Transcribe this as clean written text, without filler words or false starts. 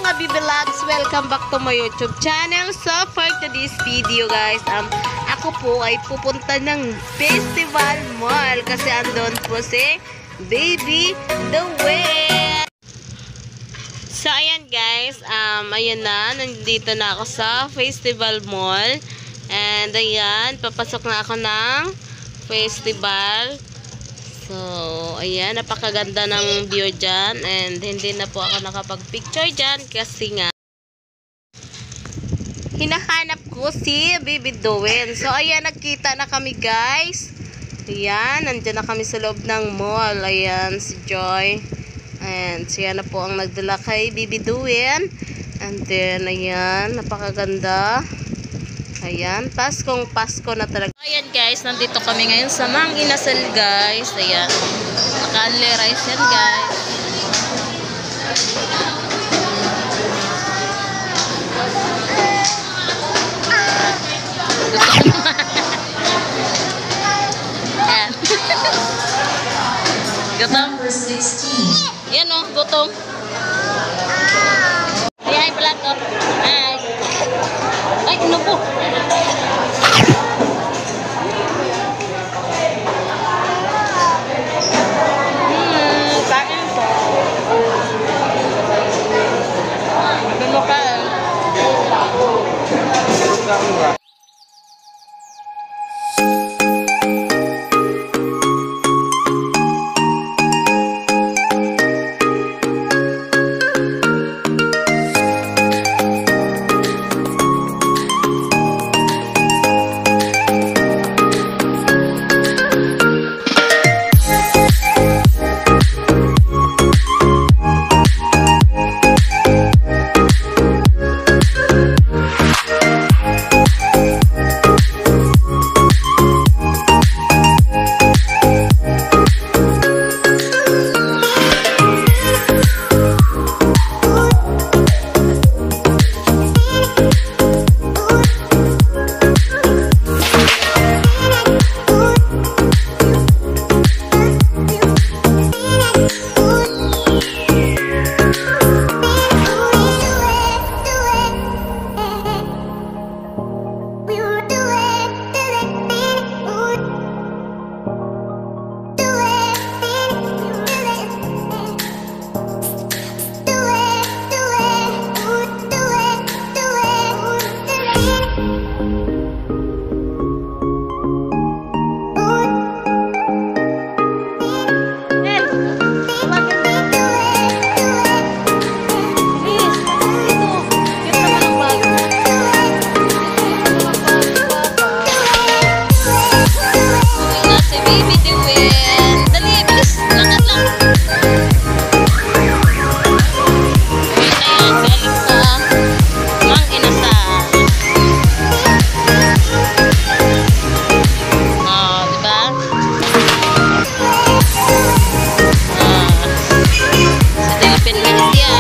mga Bibilogs! Welcome back to my YouTube channel. So for today's video guys, ako po ay pupunta ng Festival Mall kasi andun po si Baby The Way. So ayan guys, ayan na, nandito na ako sa Festival Mall. And ayan, papasok na ako ng festival. So, ayan, napakaganda ng view dyan. And hindi na po ako nakapag-picture dyan kasi nga hinahanap ko si Baby Doen. So, ayan, nagkita na kami guys. Ayan, nandyan na kami sa loob ng mall. Ayan, si Joy. And siya na po ang nagdala kay Baby Doen. And then, ayan, napakaganda. Ayan, Paskong Pasko na talaga. Ayan guys, nandito kami ngayon sa Mang Inasal guys. Ayan, naka-only rice yan guys. Ayan. Gutom? Ayan o, gutom. Ayan, plato. Ay. Ay, ano po? Kain po. Ano ka? Baby Doen. Dali, bilis. Lakad lang. Ayan, galing sa Mang Inasal. Oh, diba? Sa Philippine Malaysia.